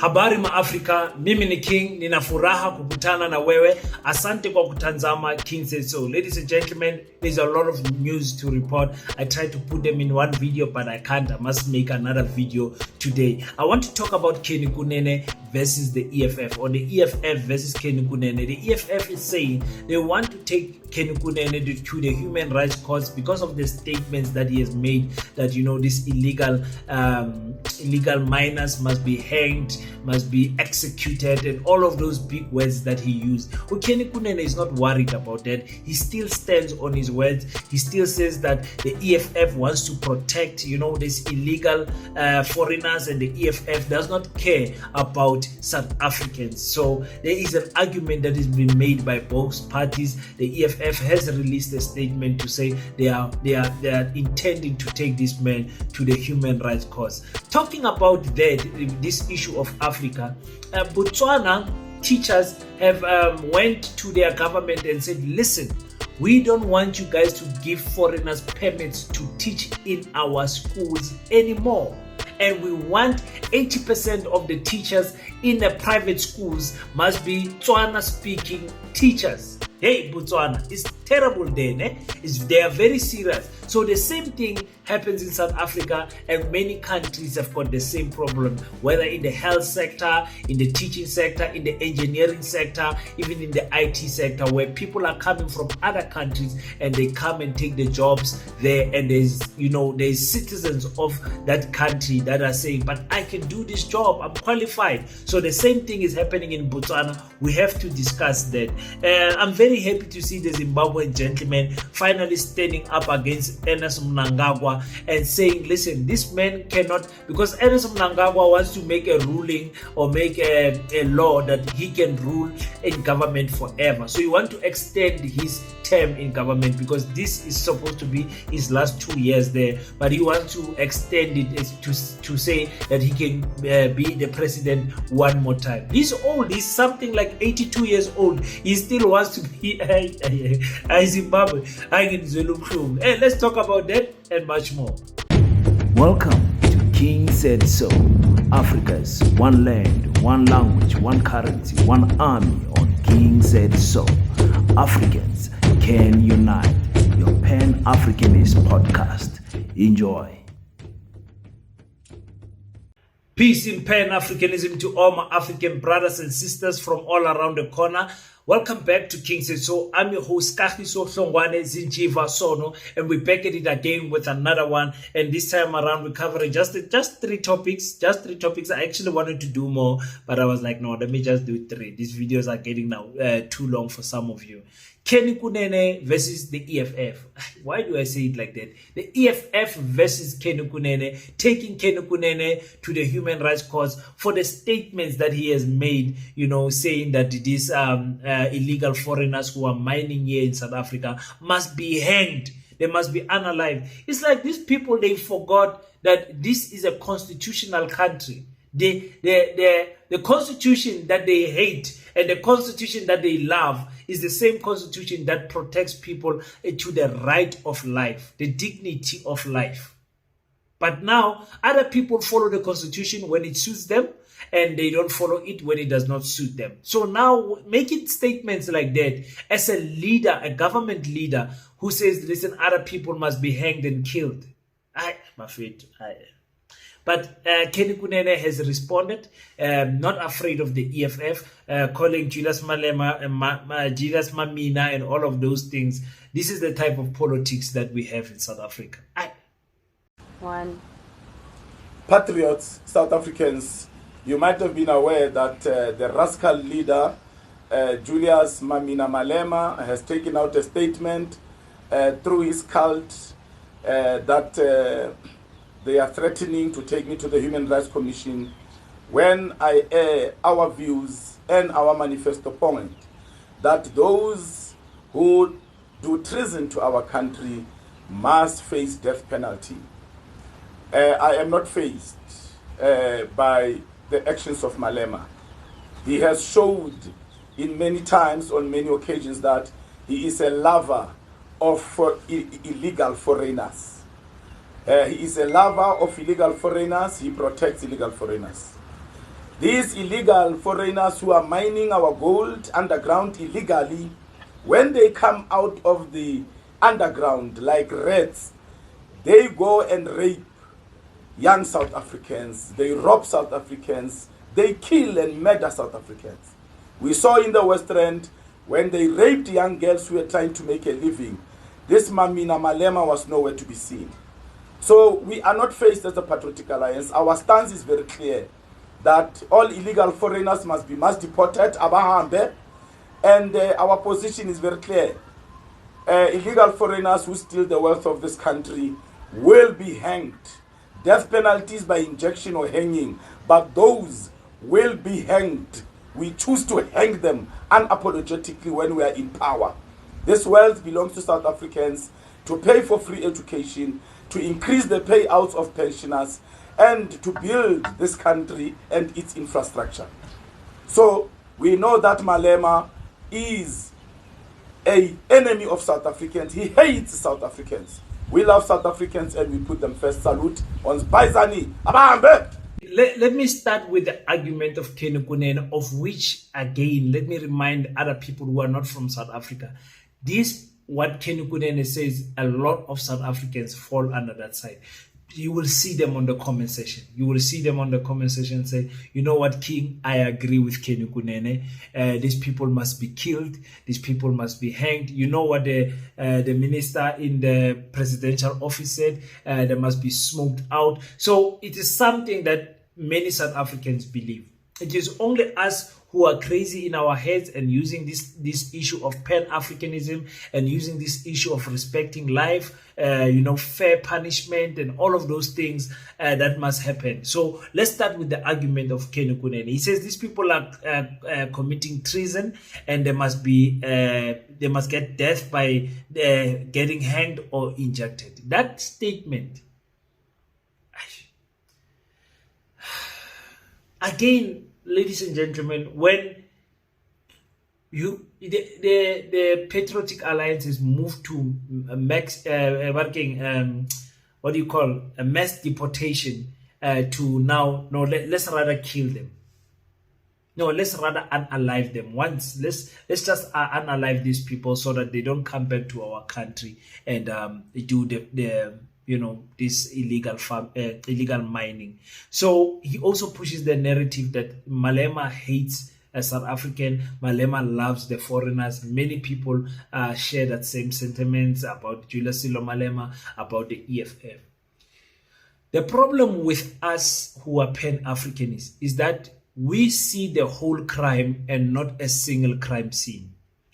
Habari Africa, mimi ni King, nina furaha kukutana na wewe. Asante kwa kutazama King Said So. Ladies and gentlemen, there's a lot of news to report. I tried to put them in one video, but I can't. I must make another video today. I want to talk about Kunene versus the EFF, or the EFF versus Kunene. The EFF is saying they want to take Kunene to the human rights courts because of the statements that he has made that, you know, these illegal miners must be hanged, must be executed, and all of those big words that he used. Kunene is not worried about that. He still stands on his words. He still says that the EFF wants to protect, you know, these illegal foreigners, and the EFF does not care about South Africans. So there is an argument that is being made by both parties. The EFF has released a statement to say they are intending to take this man to the human rights courts. Talking about this issue of Africa, Botswana teachers have went to their government and said, listen, we don't want you guys to give foreigners permits to teach in our schools anymore. And we want 80% of the teachers in the private schools must be Tswana speaking teachers. Hey, Botswana, it's terrible then. They are very serious. So the same thing happens in South Africa, and many countries have got the same problem, whether in the health sector, in the teaching sector, in the engineering sector, even in the IT sector, where people are coming from other countries and they come and take the jobs there, and there's citizens of that country that are saying, but I can do this job, I'm qualified. So the same thing is happening in Botswana. We have to discuss that. I'm very happy to see the Zimbabwean gentleman finally standing up against Ernest Mnangagwa and saying, listen, this man cannot, because Ernest Mnangagwa wants to make a ruling or make a law that he can rule in government forever. So he wants to extend his term in government because this is supposed to be his last 2 years there, but he wants to extend it to say that he can be the president one more time. He's old, he's something like 82 years old. He still wants to be Zimbabwe. Hey, let's talk about that and much more. Welcome to King Said So, Africa's one land, one language, one currency, one army on King Said So. Africans can unite. Your Pan-Africanist podcast. Enjoy. Peace in Pan-Africanism to all my African brothers and sisters from all around the corner. Welcome back to King Said So. I'm your host, Kagiso Hlongwane Zinjiva Sono, and we're back at it again with another one. And this time around, we're covering just three topics. I actually wanted to do more, but I was like, no, let me just do three. These videos are getting now too long for some of you. Kunene versus the EFF. Why do I say it like that? The EFF versus Kunene, taking Kunene to the human rights courts for the statements that he has made, you know, saying that these illegal foreigners who are mining here in South Africa must be hanged. They must be unalived. It's like these people, they forgot that this is a constitutional country. The constitution that they hate and the constitution that they love is the same constitution that protects people to the right of life, the dignity of life. But now other people follow the constitution when it suits them, and they don't follow it when it does not suit them. So now making statements like that as a leader, a government leader who says, listen, other people must be hanged and killed. But Kunene has responded, not afraid of the EFF, calling Julius Malema, Julius Mamina, and all of those things. This is the type of politics that we have in South Africa. One. Patriots, South Africans, you might have been aware that the rascal leader, Julius Mamina Malema, has taken out a statement through his cult that they are threatening to take me to the Human Rights Commission when I air our views and our manifesto point that those who do treason to our country must face death penalty. I am not fazed by the actions of Malema. He has showed in many times, on many occasions, that he is a lover of illegal foreigners. He is a lover of illegal foreigners. He protects illegal foreigners. These illegal foreigners who are mining our gold underground illegally, when they come out of the underground like rats, they go and rape young South Africans, they rob South Africans, they kill and murder South Africans. We saw in the West End when they raped young girls who were trying to make a living. This Mamina Malema was nowhere to be seen. So we are not faced as a patriotic alliance. Our stance is very clear that all illegal foreigners must be mass deported, abahambe, and our position is very clear. Illegal foreigners who steal the wealth of this country will be hanged. Death penalties by injection or hanging, but those will be hanged. We choose to hang them unapologetically when we are in power. This wealth belongs to South Africans to pay for free education, to increase the payouts of pensioners, and to build this country and its infrastructure. So we know that Malema is an enemy of South Africans. He hates South Africans. We love South Africans and we put them first. Salute on Baizani. Abahambe! Let me start with the argument of Kunene, of which, again, let me remind other people who are not from South Africa. This, what Kunene says, a lot of South Africans fall under that side. You will see them on the comment section. You will see them on the comment section say, you know what, King, I agree with Kunene. These people must be killed. These people must be hanged. You know what the minister in the presidential office said? They must be smoked out. So it is something that many South Africans believe. It is only us who are crazy in our heads and using this issue of Pan-Africanism and using this issue of respecting life, fair punishment and all of those things that must happen. So let's start with the argument of Kunene. He says these people are committing treason and they must get death by getting hanged or injected. That statement, again, ladies and gentlemen, when the Patriotic Alliance is moved to a mass deportation to now, no, let's rather kill them. No, let's rather unalive them. Once, let's just unalive these people so that they don't come back to our country and do this illegal mining. So he also pushes the narrative that Malema hates a South African. Malema loves the foreigners. Many people share that same sentiments about Julius Silo Malema, about the EFF. The problem with us who are Pan-Africanists is that we see the whole crime and not a single crime scene.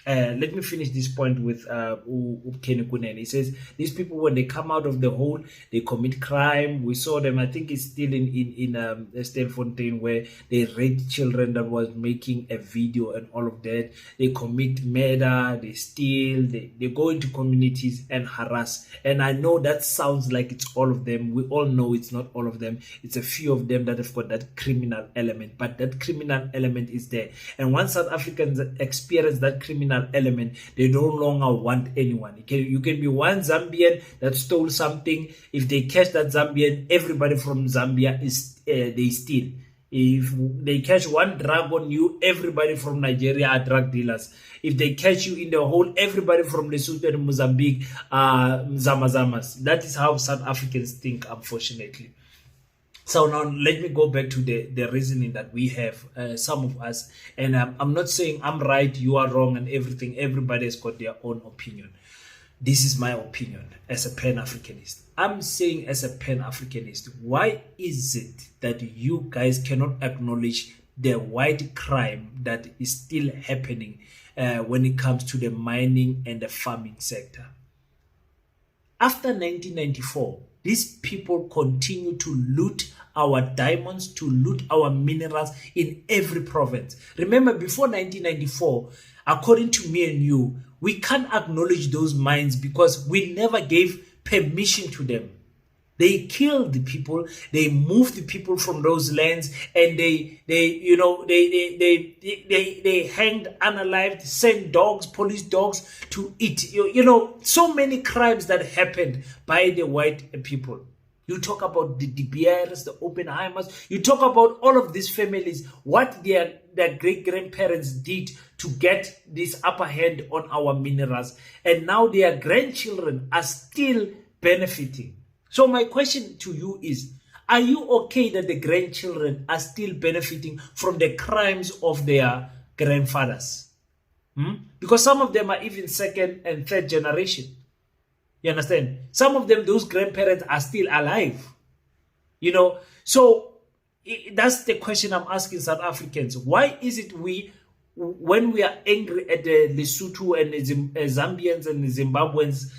Let me finish this point with Kunene. He says these people, when they come out of the hole, they commit crime. We saw them, I think it's still in Stelfontein, where they raped children that was making a video and all of that. They commit murder, they steal, they go into communities and harass. And I know that sounds like it's all of them. We all know it's not all of them. It's a few of them that have got that criminal element. But that criminal element is there. And once South Africans experience that criminal element, they no longer want anyone. You can be one Zambian that stole something. If they catch that Zambian, everybody from Zambia is they steal. If they catch one drug on you, everybody from Nigeria are drug dealers. If they catch you in the hole, everybody from Lesotho and Mozambique are zamazamas. That is how South Africans think, unfortunately. So now let me go back to the reasoning that we have, some of us, and I'm not saying I'm right, you are wrong and everything. Everybody has got their own opinion. This is my opinion as a Pan-Africanist. I'm saying as a Pan-Africanist, why is it that you guys cannot acknowledge the white crime that is still happening when it comes to the mining and the farming sector? After 1994, these people continue to loot our diamonds, to loot our minerals in every province. Remember, before 1994, according to me and you, we can't acknowledge those mines because we never gave permission to them. They killed the people, they moved the people from those lands, and they hanged, unalived, sent dogs, police dogs to eat. So many crimes that happened by the white people. You talk about the De Beers, the Oppenheimers. You talk about all of these families, what their great-grandparents did to get this upper hand on our minerals. And now their grandchildren are still benefiting. So my question to you is, are you okay that the grandchildren are still benefiting from the crimes of their grandfathers? Because some of them are even second and third generation. You understand? Some of them, those grandparents are still alive. You know, so that's the question I'm asking South Africans. Why is it when we are angry at the Lesotho and the Zambians and the Zimbabweans,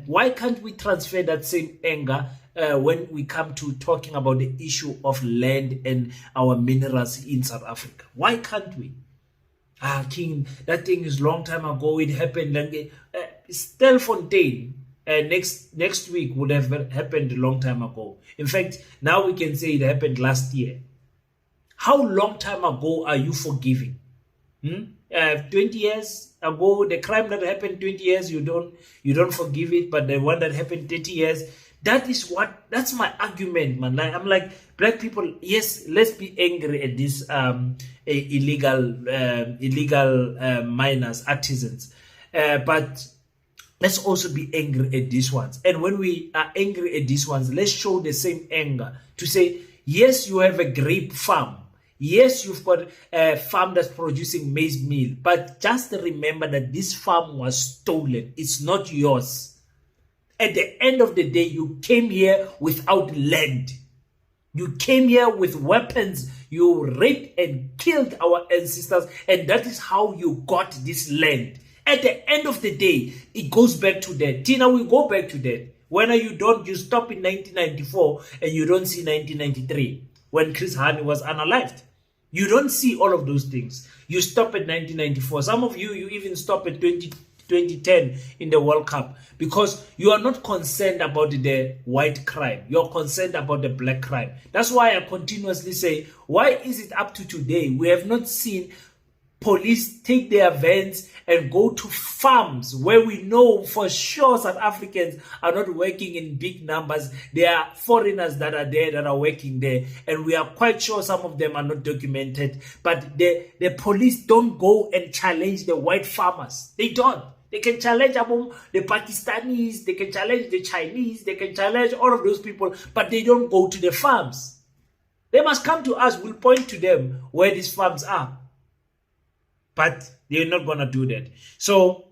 why can't we transfer that same anger when we come to talking about the issue of land and our minerals in South Africa? Why can't we? King, that thing is long time ago. It happened. Stelfontein next week would have happened a long time ago. In fact, now we can say it happened last year. How long time ago are you forgiving? 20 years ago, the crime that happened 20 years, you don't forgive it, but the one that happened 30 years, that's my argument, man. I'm like, black people, yes, let's be angry at these illegal miners, artisans, but let's also be angry at these ones. And when we are angry at these ones, let's show the same anger to say, yes, you have a grape farm. Yes, you've got a farm that's producing maize meal. But just remember that this farm was stolen. It's not yours. At the end of the day, you came here without land. You came here with weapons. You raped and killed our ancestors. And that is how you got this land. At the end of the day, it goes back to that. Tina, we go back to that. When you stop in 1994 and you don't see 1993 when Chris Hani was unalived. You don't see all of those things. You stop at 1994. Some of you even stop at 2010 in the World Cup because you are not concerned about the white crime. You're concerned about the black crime. That's why I continuously say, why is it up to today we have not seen police take their vans and go to farms where we know for sure South Africans are not working in big numbers. There are foreigners that are there that are working there, and we are quite sure some of them are not documented. But the police don't go and challenge the white farmers. They don't. They can challenge the Pakistanis, they can challenge the Chinese, they can challenge all of those people, but they don't go to the farms. They must come to us. We'll point to them where these farms are. But they're not going to do that. So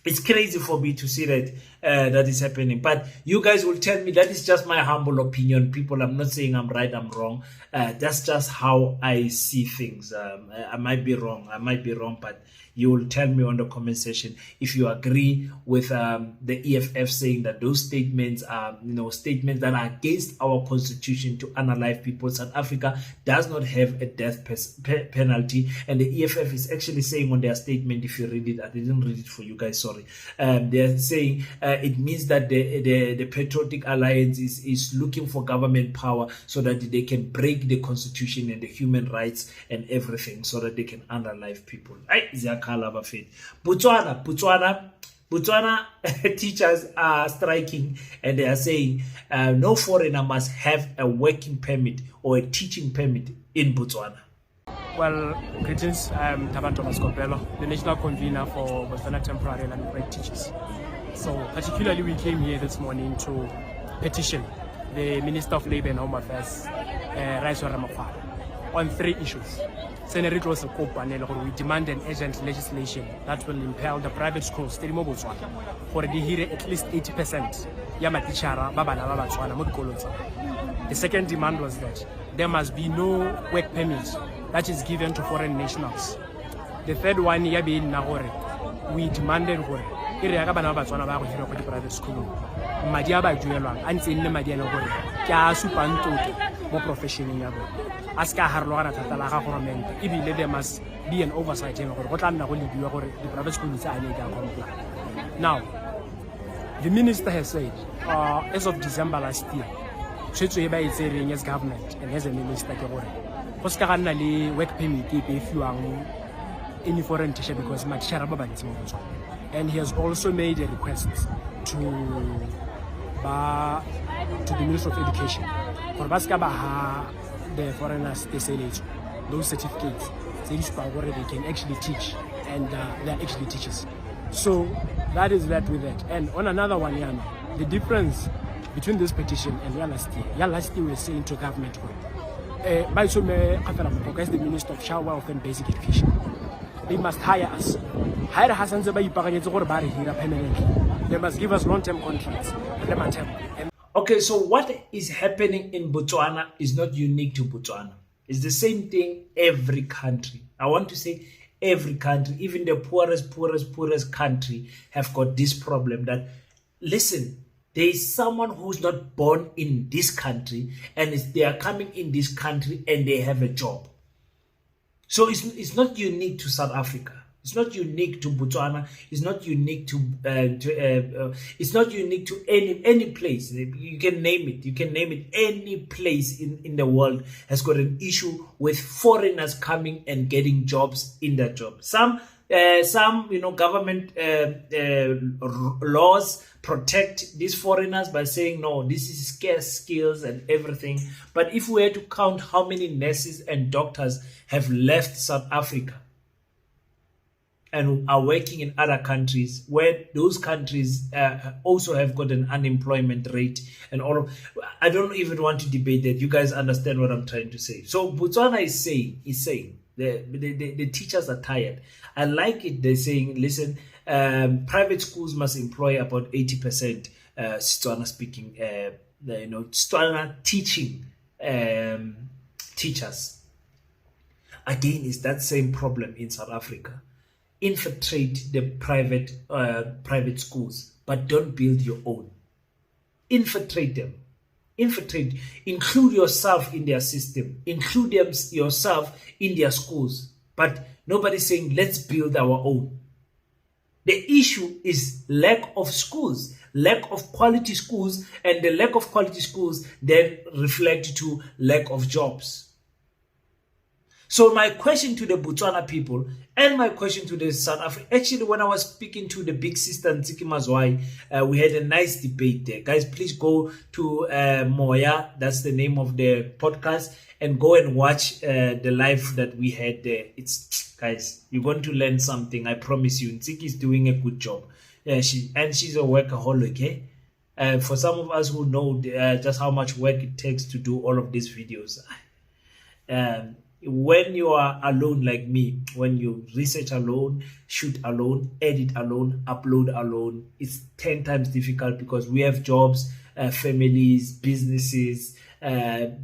it's crazy for me to see that that is happening. But you guys will tell me that is just my humble opinion. People, I'm not saying I'm right, I'm wrong. That's just how I see things. I might be wrong. But you will tell me on the comment section if you agree with the EFF saying that those statements are, statements that are against our constitution to unalive people. South Africa does not have a death penalty, and the EFF is actually saying on their statement, if you read it, I didn't read it for you guys, sorry. They're saying it means that the Patriotic Alliance is looking for government power so that they can break the constitution and the human rights and everything so that they can unalive people. Botswana teachers are striking and they are saying no foreigner must have a working permit or a teaching permit in Botswana. Well, greetings. I'm Taban Thomas Kopelo, the national convener for Botswana Temporary and Unemployed Teachers. So, particularly, we came here this morning to petition the Minister of Labour and Home Affairs, Raiswa Ramaphosa, on 3 issues. We demand an urgent legislation that will impel the private schools in Botswana for the here at least 80% The second demand was that there must be no work permit that is given to foreign nationals. The third one, we demanded private school. There must be an oversight. The private schools now, the minister has said, as of December last year, as government and as a minister, work permit if you are any foreign teacher because and he has also made a request to to the Ministry of Education for the foreigners those certificates they can actually teach, and they're actually teachers. So that is that with that. And on another one, the difference between this petition and last year we're saying to government by the Minister of Child Welfare and Basic Education, they must hire us. Hire us and they must give us long-term contracts. Okay, so what is happening in Botswana is not unique to Botswana. It's the same thing every country. I want to say every country, even the poorest country have got this problem that, listen, there is someone who's not born in this country and they are coming in this country and they have a job. So it's not unique to South Africa. It's not unique to Botswana. It's not unique to it's not unique to any place. You can name it. You can name it. Any place in the world has got an issue with foreigners coming and getting jobs in that job. Some government laws protect these foreigners by saying, no, this is scarce skills and everything. But if we had to count how many nurses and doctors have left South Africa and are working in other countries, where those countries also have got an unemployment rate and all of, I don't even want to debate that. You guys understand what I'm trying to say. So Botswana is saying the teachers are tired. I like it. They're saying, listen, private schools must employ about 80% Setswana speaking, Setswana teaching teachers. Again, it's that same problem in South Africa. Infiltrate the private schools, but don't build your own. Infiltrate them. Include yourself in their system. Include yourself in their schools. But nobody's saying, let's build our own. The issue is lack of schools, lack of quality schools, and the lack of quality schools then reflect to lack of jobs. So my question to the Botswana people and my question to the South Africa, actually when I was speaking to the big sister Ntsiki Mazwai, we had a nice debate there. Guys, please go to Moya, that's the name of the podcast, and go and watch the live that we had there. It's, guys, you're going to learn something, I promise you. Ntsiki is doing a good job. She's a workaholic, eh? For some of us who know just how much work it takes to do all of these videos. When you are alone like me, when you research alone, shoot alone, edit alone, upload alone, it's 10 times difficult because we have jobs, families, businesses,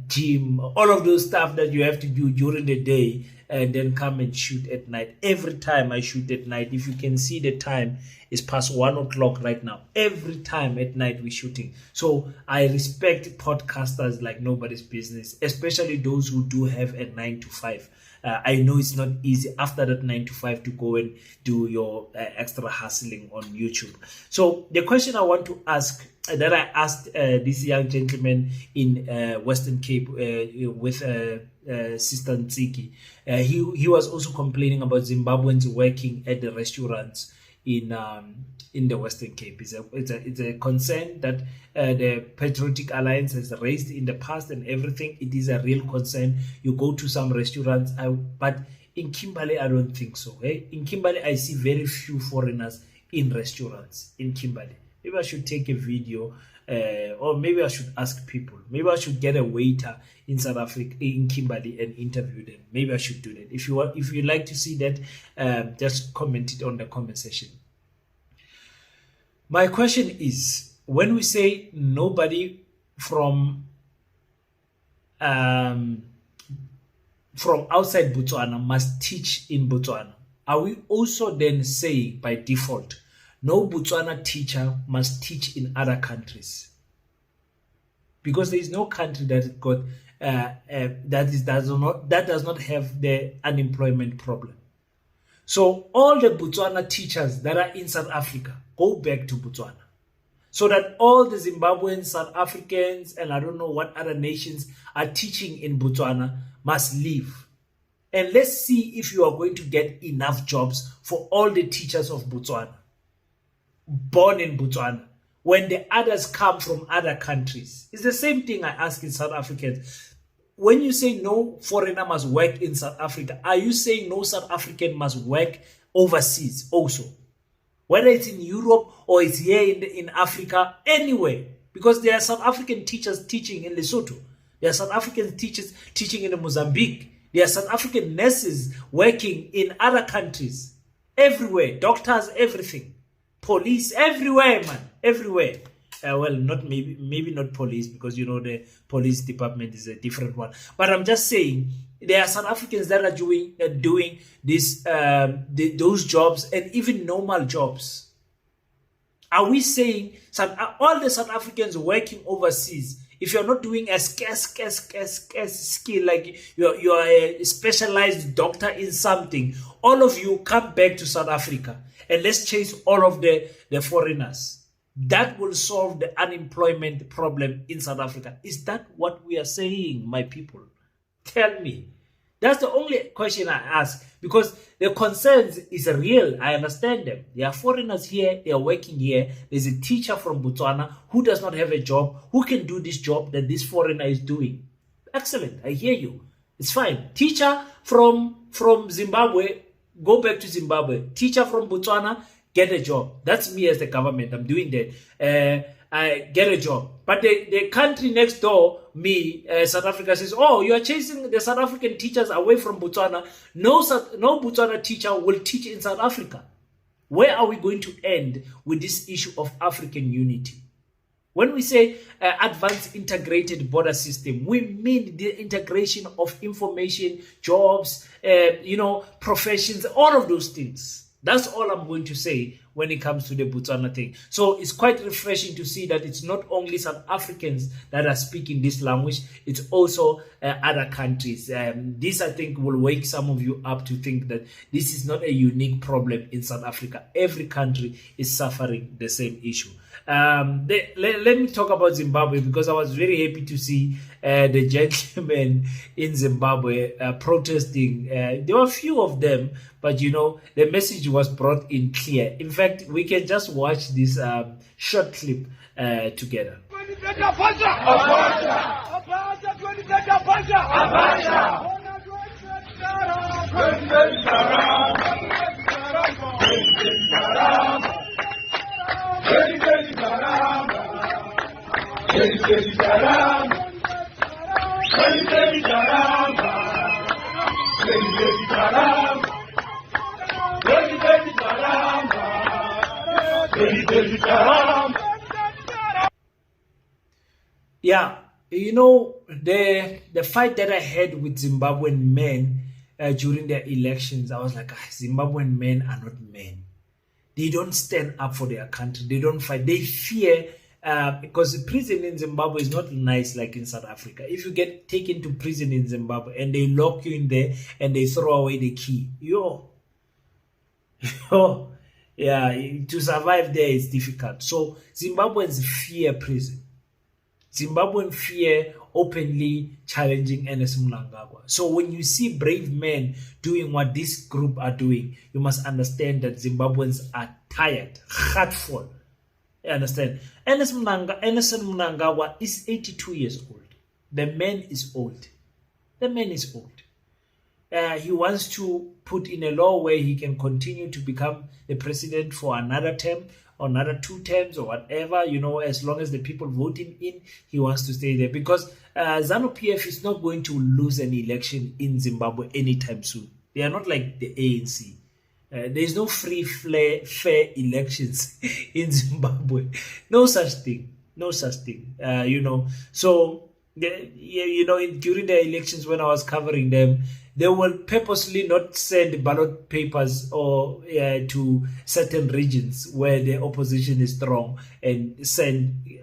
gym, all of those stuff that you have to do during the day and then come and shoot at night. Every time I shoot at night, if you can see the time, it's past 1 o'clock right now. Every time at night we're shooting. So I respect podcasters like nobody's business, especially those who do have a 9 to 5. I know it's not easy after that 9 to 5 to go and do your extra hustling on YouTube. So the question I want to ask, that I asked this young gentleman in Western Cape with Sister Ntsiki, he was also complaining about Zimbabweans working at the restaurants in the Western Cape. It's a concern that the Patriotic Alliance has raised in the past and everything. It is a real concern. You go to some restaurants, but in Kimberley, I don't think so. In Kimberley, I see very few foreigners in restaurants in Kimberley. Maybe I should take a video, or maybe I should ask people. Maybe I should get a waiter in South Africa, in Kimberley, and interview them. Maybe I should do that. If you like to see that, just comment it on the comment section. My question is, when we say nobody from outside Botswana must teach in Botswana, are we also then saying by default, no Botswana teacher must teach in other countries? Because there is no country that got that does not have the unemployment problem. So all the Botswana teachers that are in South Africa go back to Botswana, so that all the Zimbabweans, South Africans, and I don't know what other nations are teaching in Botswana must leave. And let's see if you are going to get enough jobs for all the teachers of Botswana, born in Botswana, when the others come from other countries? It's the same thing I ask in South Africans. When you say no foreigner must work in South Africa, are you saying no South African must work overseas also? Whether it's in Europe or it's here in Africa, anywhere. Because there are South African teachers teaching in Lesotho. There are South African teachers teaching in Mozambique. There are South African nurses working in other countries. Everywhere. Doctors, everything. Police, everywhere, man. Everywhere. Well, not maybe not police, because you know the police department is a different one. But I'm just saying there are South Africans that are doing this those jobs, and even normal jobs. Are we saying all the South Africans working overseas, if you're not doing a scarce skill, like you're a specialized doctor in something, all of you come back to South Africa and let's chase all of the foreigners? That will solve the unemployment problem in South Africa. Is that what we are saying, my people? Tell me. That's the only question I ask, because the concerns is real. I understand them. There are foreigners here. They are working here. There's a teacher from Botswana who does not have a job, who can do this job that this foreigner is doing. Excellent. I hear you. It's fine. Teacher from Zimbabwe, go back to Zimbabwe. Teacher from Botswana, get a job. That's me as the government. I'm doing that. I get a job. But the country next door, me, South Africa, says, oh, you are chasing the South African teachers away from Botswana. No Botswana teacher will teach in South Africa. Where are we going to end with this issue of African unity? When we say advanced integrated border system, we mean the integration of information, jobs, professions, all of those things. That's all I'm going to say when it comes to the Botswana thing. So it's quite refreshing to see that it's not only South Africans that are speaking this language, it's also other countries. This, I think, will wake some of you up to think that this is not a unique problem in South Africa. Every country is suffering the same issue. Let me talk about Zimbabwe, because I was very happy to see the gentlemen in Zimbabwe protesting. There were a few of them, but the message was brought in clear. In fact, we can just watch this short clip together. Yeah, the fight that I had with Zimbabwean men during their elections, I was like, Zimbabwean men are not men. They don't stand up for their country. They don't fight. They fear, because the prison in Zimbabwe is not nice like in South Africa. If you get taken to prison in Zimbabwe and they lock you in there and they throw away the key, yeah, to survive there is difficult. So Zimbabweans fear prison. Zimbabwean fear openly challenging Ernest Mnangagwa. So when you see brave men doing what this group are doing, you must understand that Zimbabweans are tired, heartful. You understand? Ernest Mnangagwa is 82 years old. The man is old. The man is old. He wants to put in a law where he can continue to become the president for another term, or another 2 terms, or whatever, as long as the people vote him in, he wants to stay there. Because ZANU-PF is not going to lose an election in Zimbabwe anytime soon. They are not like the ANC. There is no free, fair elections in Zimbabwe. No such thing. No such thing. So, during the elections when I was covering them, they will purposely not send ballot papers or to certain regions where the opposition is strong and send.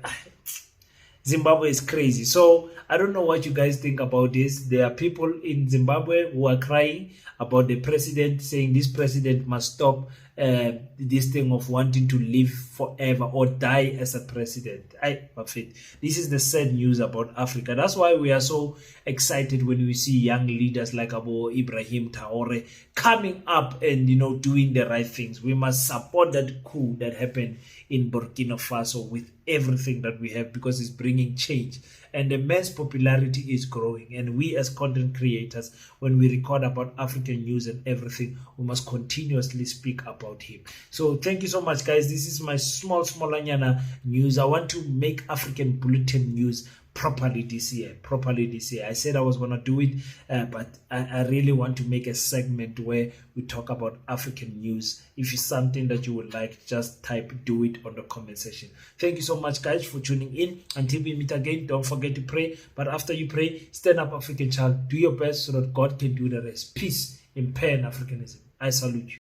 Zimbabwe is crazy. So I don't know what you guys think about this. There are people in Zimbabwe who are crying about the president, saying this president must stop this thing of wanting to live forever or die as a president. This is the sad news about Africa. That's why we are so excited when we see young leaders like Abu Ibrahim Traore coming up and doing the right things. We must support that coup that happened in Burkina Faso with everything that we have, because it's bringing change, and the man's popularity is growing. And we as content creators, when we record about African news and everything, we must continuously speak about him. So thank you so much, guys. This is my small anyana news. I want to make African Bulletin news properly this year. I said I was going to do it, but I really want to make a segment where we talk about African news. If it's something that you would like, just type do it on the comment section. Thank you so much, guys, for tuning in. Until we meet again, don't forget to pray. But after you pray, stand up, African child. Do your best so that God can do the rest. Peace in Pan-Africanism. I salute you.